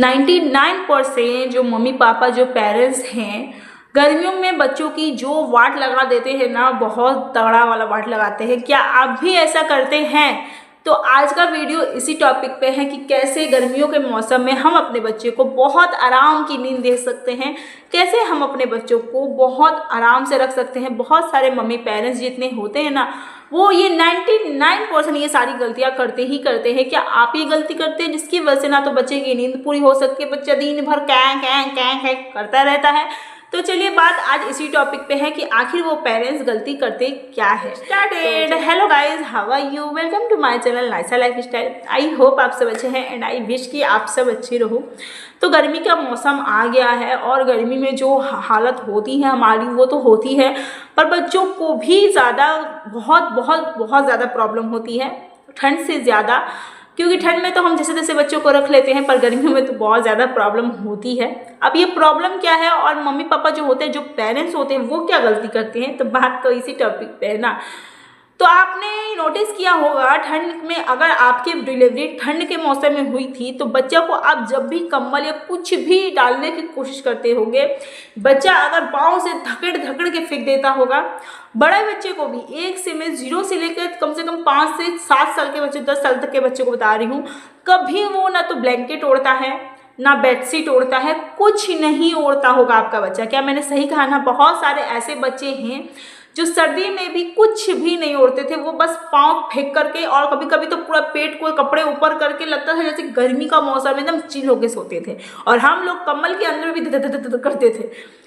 99% जो mummy papa जो parents हैं गर्मियों में बच्चों की जो वाट लगा देते हैं ना, बहुत तगड़ा वाला वाट लगाते हैं। क्या आप भी ऐसा करते हैं? तो आज का वीडियो इसी टॉपिक पे है कि कैसे गर्मियों के मौसम में हम अपने बच्चे को बहुत आराम की नींद दे सकते हैं, कैसे हम अपने बच्चों को बहुत आराम से रख सकते हैं। बहुत सारे मम्मी पेरेंट्स जितने होते हैं ना, वो ये 99% ये सारी गलतियां करते हैं। क्या आप ये गलती करते हैं जिसकी वजह से ना तो बच्चे की नींद पूरी हो सकती है, बच्चा दिन भर कैं कैं कैं कैं करता रहता है? तो चलिए बात आज इसी टॉपिक पे है कि आखिर वो पेरेंट्स गलती करते क्या है। Started. Hello guys, how are you? Welcome to my channel Naisa lifestyle. I hope आप सब अच्छे हैं एंड आई विश कि आप सब अच्छे रहो। तो गर्मी का मौसम आ गया है और गर्मी में जो हालत होती है हमारी वो तो होती है, पर बच्चों को भी ज़्यादा बहुत ज़्यादा प्रॉब्लम होती है ठंड से ज़्यादा, क्योंकि ठंड में तो हम जैसे तैसे बच्चों को रख लेते हैं, पर गर्मियों में तो बहुत ज़्यादा प्रॉब्लम होती है। अब ये प्रॉब्लम क्या है और मम्मी पापा जो होते हैं, जो पेरेंट्स होते हैं, वो क्या गलती करते हैं, तो बात तो इसी टॉपिक पे है ना। तो आपने नोटिस किया होगा ठंड में, अगर आपकी डिलीवरी ठंड के मौसम में हुई थी तो बच्चा को आप जब भी कंबल या कुछ भी डालने की कोशिश करते होंगे, बच्चा अगर पाँव से धकड़ के फेंक देता होगा। बड़े बच्चे को भी 0 से लेकर कम से कम 5 से 7 साल के बच्चे, 10 साल तक के बच्चे को बता रही हूँ, कभी वो ना तो ब्लैंकेट ओढ़ता है ना बेडशीट ओढ़ता है, कुछ नहीं ओढ़ता होगा आपका बच्चा। क्या मैंने सही कहा ना? बहुत सारे ऐसे बच्चे हैं जो सर्दी में भी कुछ भी नहीं ओढ़ते थे, वो बस पाँव फेंक करके और कभी कभी तो पूरा पेट को कपड़े ऊपर करके लगता था जैसे गर्मी का मौसम एकदम चिल होके सोते थे, और हम लोग कम्बल के अंदर भी धक करते थे।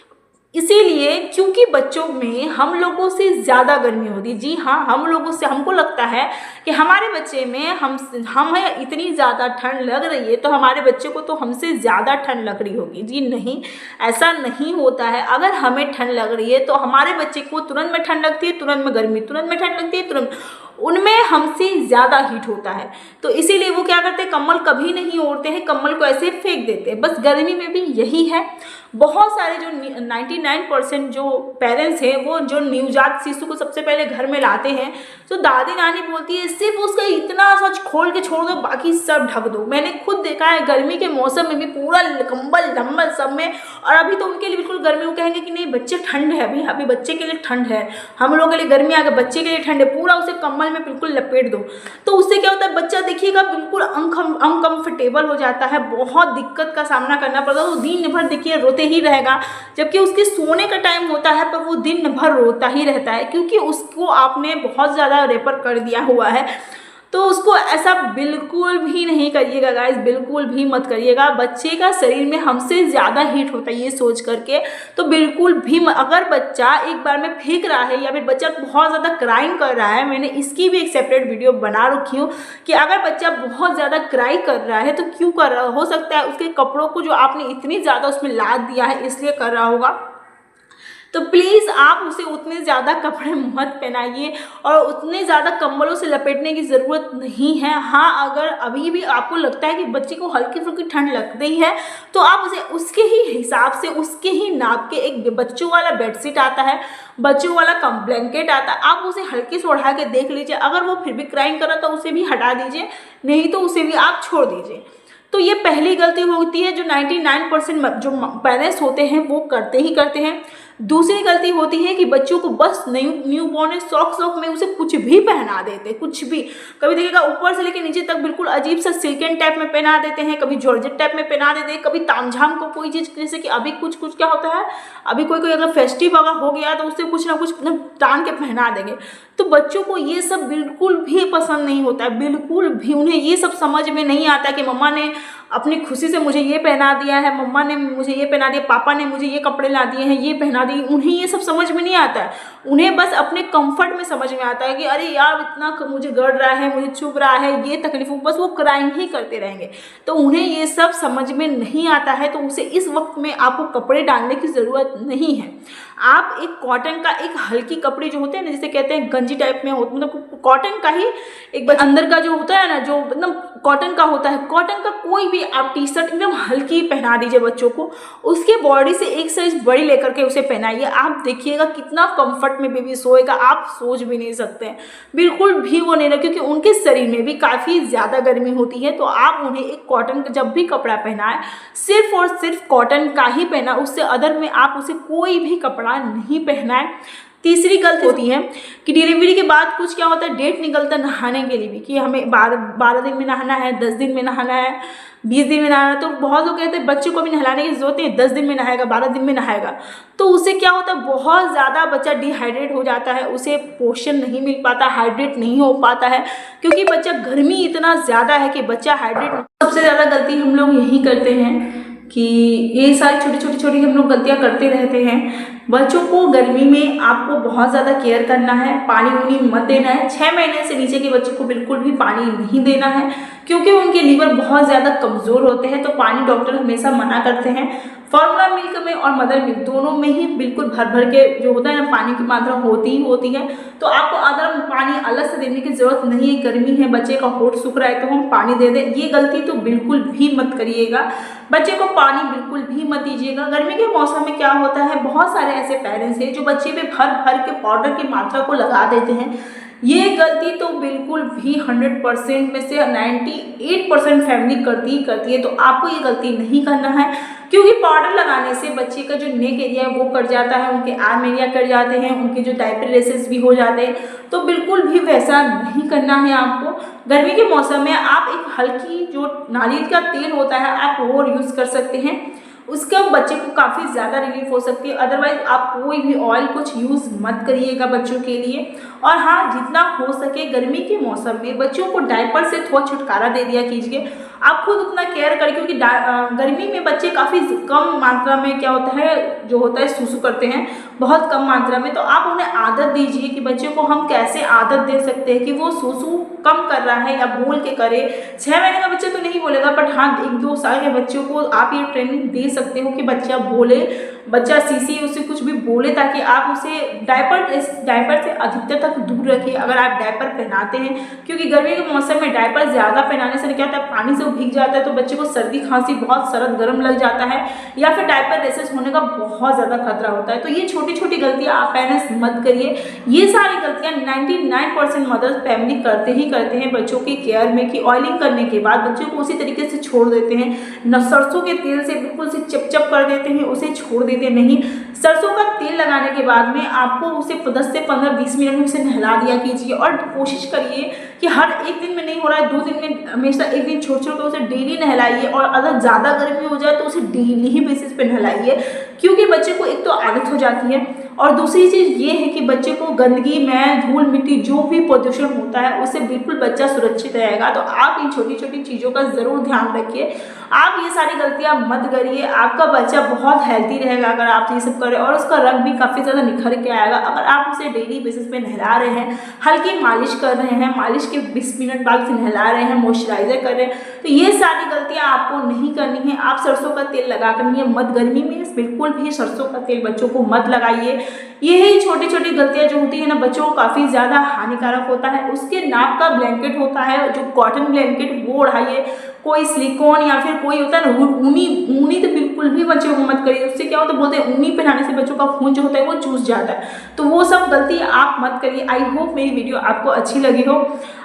इसीलिए क्योंकि बच्चों में हम लोगों से ज़्यादा गर्मी होती है। जी हाँ, हम लोगों से, हमको लगता है कि हमारे बच्चे में हमें इतनी ज़्यादा ठंड लग रही है तो हमारे बच्चे को तो हमसे ज़्यादा ठंड लग रही होगी। जी नहीं, ऐसा नहीं होता है। अगर हमें ठंड लग रही है तो हमारे बच्चे को तुरंत में ठंड लगती है, तुरंत में गर्मी, तुरंत में ठंड लगती है, तुरंत उनमें हमसे ज़्यादा हीट होता है। तो इसीलिए वो क्या करते हैं, कम्बल कभी नहीं ओढ़ते हैं, कम्बल को ऐसे फेंक देते हैं। बस गर्मी में भी यही है। बहुत सारे जो 99% जो पेरेंट्स हैं, वो जो नवजात शिशु को सबसे पहले घर में लाते हैं, तो दादी नानी बोलती है सिर्फ उसका इतना सच खोल के छोड़ दो, बाकी सब ढक दो। मैंने खुद देखा है गर्मी के मौसम में भी पूरा कंबल डम्बल सब में, और अभी तो उनके लिए बिल्कुल गर्मी, वो कहेंगे कि नहीं बच्चे ठंड है, अभी बच्चे के लिए ठंड है, हम लोगों के लिए गर्मी आ गई, बच्चे के लिए ठंड है, पूरा उसे कम्बल में बिल्कुल लपेट दो। तो उससे क्या होता है, बच्चा देखिएगा बिल्कुल अनकंफर्टेबल हो जाता है, बहुत दिक्कत का सामना करना पड़ता है। वो दिन भर देखिए रोते ही रहेगा, जबकि उसके सोने का टाइम होता है पर वो दिन भर रोता ही रहता है, क्योंकि उसको आपने बहुत ज़्यादा रेपर कर दिया हुआ है। तो उसको ऐसा बिल्कुल भी नहीं करिएगा गाइस, बिल्कुल भी मत करिएगा। बच्चे का शरीर में हमसे ज़्यादा हीट होता है ये सोच करके, तो बिल्कुल भी अगर बच्चा एक बार में फेंक रहा है या फिर बच्चा बहुत ज़्यादा क्राइंग कर रहा है, मैंने इसकी भी एक सेपरेट वीडियो बना रखी हूँ कि अगर बच्चा बहुत ज़्यादा क्राई कर रहा है तो क्यों कर रहा हो सकता है उसके कपड़ों को जो आपने इतनी ज़्यादा उसमें लाद दिया है इसलिए कर रहा होगा। तो प्लीज़ आप उसे उतने ज़्यादा कपड़े मत पहनाइए और उतने ज़्यादा कंबलों से लपेटने की ज़रूरत नहीं है। हाँ, अगर अभी भी आपको लगता है कि बच्चे को हल्की फुल्की ठंड लग रही है तो आप उसे उसके ही हिसाब से, उसके ही नाप के एक बच्चों वाला बेडशीट आता है, बच्चों वाला ब्लैंकेट आता है, आप उसे हल्की से ओढ़ा के देख लीजिए। अगर वो फिर भी क्राइंग कर रहा तो उसे भी हटा दीजिए, नहीं तो उसे भी आप छोड़ दीजिए। तो ये पहली गलती होती है जो 99% जो पेरेंट्स होते हैं वो करते हैं। दूसरी गलती होती है कि बच्चों को बस न्यू बॉर्न शौक में उसे कुछ भी पहना देते, कुछ भी। कभी देखिएगा ऊपर से लेकर नीचे तक बिल्कुल अजीब सा सिल्कन टाइप में पहना देते हैं, कभी जॉर्जेट टाइप में पहना देते हैं, कभी तामझाम को कोई चीज़, जैसे कि अभी कुछ क्या होता है, अभी कोई अगर फेस्टिव अगर हो गया तो उससे कुछ ना कुछ टान के पहना देंगे। तो बच्चों को ये सब बिल्कुल भी पसंद नहीं होता है, बिल्कुल भी। उन्हें ये सब समझ में नहीं आता कि मम्मा ने अपनी खुशी से मुझे ये पहना दिया है, मम्मा ने मुझे ये पहना दिया, पापा ने मुझे ये कपड़े ला दिए हैं, ये पहना दिए। उन्हें ये सब समझ में नहीं आता है, उन्हें बस अपने कंफर्ट में समझ में आता है कि अरे यार इतना मुझे गड़ रहा है, मुझे चुभ रहा है, ये तकलीफ, बस वो क्राइम ही करते रहेंगे। तो उन्हें ये सब समझ में नहीं आता है, तो उसे इस वक्त में आपको कपड़े डालने की ज़रूरत नहीं है। आप एक कॉटन का, एक हल्की कपड़े जो होते हैं ना, जिसे कहते हैं गंजी टाइप में होता, मतलब कॉटन का ही एक अंदर का जो होता है ना, जो एकदम कॉटन का होता है, कॉटन का कोई भी भी आप टी शर्ट एकदम हल्की पहना दीजिए बच्चों को, उसके बॉडी से एक साइज बड़ी लेकर के उसे पहनाइए। आप देखिएगा कितना कंफर्ट में बेबी सोएगा, आप सोच भी नहीं सकते हैं, बिल्कुल भी वो नहीं रहे, क्योंकि उनके शरीर में भी काफ़ी ज़्यादा गर्मी होती है। तो आप उन्हें एक कॉटन का जब भी कपड़ा पहनाएं, सिर्फ और सिर्फ कॉटन का ही पहना, उससे अदर में आप उसे कोई भी कपड़ा नहीं पहनाएं। तीसरी गलती होती है कि डिलीवरी के बाद कुछ क्या होता है, डेट निकलता है नहाने के लिए भी, कि हमें 12 दिन में नहाना है, 10 दिन में नहाना है, 20 दिन में नहाना है। तो बहुत लोग कहते हैं बच्चे को भी नहलाने की जरूरत नहीं, 10 दिन में नहाएगा, 12 दिन में नहाएगा। तो उससे क्या होता है, बहुत ज़्यादा बच्चा डिहाइड्रेट हो जाता है, उसे पोषण नहीं मिल पाता, हाइड्रेट नहीं हो पाता है, क्योंकि बच्चा गर्मी इतना ज़्यादा है कि बच्चा हाइड्रेट। सबसे ज़्यादा गलती हम लोग यही करते हैं कि ये सारी छोटी छोटी हम लोग गलतियां करते रहते हैं। बच्चों को गर्मी में आपको बहुत ज़्यादा केयर करना है, पानी वानी मत देना है। 6 महीने से नीचे के बच्चों को बिल्कुल भी पानी नहीं देना है, क्योंकि उनके लीवर बहुत ज़्यादा कमज़ोर होते हैं। तो पानी डॉक्टर हमेशा मना करते हैं। फॉर्मूला मिल्क में और मदर मिल्क दोनों में ही बिल्कुल भर भर के जो होता है ना, पानी की मात्रा होती ही होती है। तो आपको अगर पानी अलग से देने की ज़रूरत नहीं है, गर्मी है, बच्चे का होठ सूख रहा है तो हम पानी दे दें, ये गलती तो बिल्कुल भी मत करिएगा। बच्चे को पानी बिल्कुल भी मत दीजिएगा। गर्मी के मौसम में क्या होता है, बहुत सारे ऐसे पेरेंट्स हैं जो बच्चे पे भर भर के पाउडर की मात्रा को लगा देते हैं। ये गलती तो बिल्कुल भी 100% में से 98% फैमिली करती है। तो आपको ये गलती नहीं करना है, क्योंकि पाउडर लगाने से बच्चे का जो नेक एरिया है वो कट जाता है, उनके आर्म एरिया कट जाते हैं, उनके जो डायपर रेसेस भी हो जाते हैं। तो बिल्कुल भी वैसा नहीं करना है आपको। गर्मी के मौसम में आप एक हल्की जो नारियल का तेल होता है आप वो यूज़ कर सकते हैं, उसका बच्चे को काफ़ी ज़्यादा रिलीफ हो सकती है। अदरवाइज आप कोई भी ऑयल कुछ यूज़ मत करिएगा बच्चों के लिए। और हाँ, जितना हो सके गर्मी के मौसम में बच्चों को डायपर से थोड़ा छुटकारा दे दिया कीजिए। आप खुद उतना केयर करें, क्योंकि गर्मी में बच्चे काफ़ी कम मात्रा में क्या होता है, जो होता है सूसू करते हैं बहुत कम मात्रा में। तो आप उन्हें आदत दीजिए कि बच्चे को हम कैसे आदत दे सकते हैं कि वो सूसू कम कर रहा है या बोल के करे। 6 महीने का बच्चा तो नहीं बोलेगा, बट हाँ 1-2 साल के बच्चों को आप ये ट्रेनिंग दे सकते हो कि बच्चा बोले, बच्चा सीसी उसे कुछ भी बोले, ताकि आप उसे डायपर से अधिकतर तक दूर रखिए अगर आप डायपर पहनाते हैं। क्योंकि गर्मी के मौसम में डायपर ज़्यादा पहनाने से क्या होता है, पानी से वो भीग जाता है, तो बच्चे को सर्दी खांसी बहुत सरद गर्म लग जाता है, या फिर डायपर रेसेस होने का बहुत ज़्यादा खतरा होता है। तो ये छोटी छोटी गलतियाँ आप पेरेंट्स मत करिए। ये सारी गलतियाँ 99% मदर्स फैमिली करते हैं बच्चों की केयर में, कि ऑयलिंग करने के बाद बच्चों को उसी तरीके से छोड़ देते हैं, न सरसों के तेल से बिल्कुल से चिपचिप कर देते हैं, उसे छोड़ देते नहीं। सरसों का तेल लगाने के बाद में आपको उसे 10 से 15-20 मिनट में उसे नहला दिया कीजिए। और कोशिश करिए कि हर एक दिन में नहीं हो रहा है, 2 दिन में हमेशा एक दिन छोड़ के उसे डेली नहलाइए। और अगर ज़्यादा गर्मी हो जाए तो उसे डेली ही बेसिस पे नहलाइए, क्योंकि बच्चे को एक तो आदत हो जाती है, और दूसरी चीज़ ये है कि बच्चे को गंदगी में धूल मिट्टी जो भी प्रदूषण होता है उससे बिल्कुल बच्चा सुरक्षित रहेगा। तो आप इन छोटी छोटी चीज़ों का ज़रूर ध्यान रखिए। आप ये सारी गलतियाँ मत करिए, आपका बच्चा बहुत हेल्दी रहेगा अगर आप ये सब करें, और उसका रंग भी काफ़ी ज़्यादा निखर के आएगा अगर आप उसे डेली बेसिस पे नहला रहे हैं, हल्की मालिश कर रहे हैं, मालिश के 20 मिनट बाद उसे नहला रहे हैं, मॉइस्चराइजर कर रहे हैं। तो ये सारी गलतियाँ आपको नहीं करनी है। आप सरसों का तेल लगा करनी है मत, गर्मी में बिल्कुल भी सरसों का तेल बच्चों को मत लगाइए। यही छोटी छोटी गलतियाँ जो होती है ना, बच्चों को काफ़ी ज़्यादा हानिकारक होता है। उसके नाप का ब्लैंकेट होता है जो कॉटन ब्लैंकेट, वो उड़ाइए। कोई सिलिकॉन या फिर कोई होता है ना ऊनी तो बिल्कुल भी बच्चों को मत करिए। उससे क्या होता है, बोलते हैं ऊनी पहनाने से बच्चों का खून जो होता है वो चूस जाता है। तो वो सब गलती आप मत करिए। आई होप मेरी वीडियो आपको अच्छी लगी हो।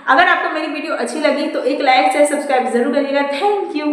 अगर आपको मेरी वीडियो अच्छी लगी तो एक लाइक से सब्सक्राइब जरूर करिएगा। Thank you.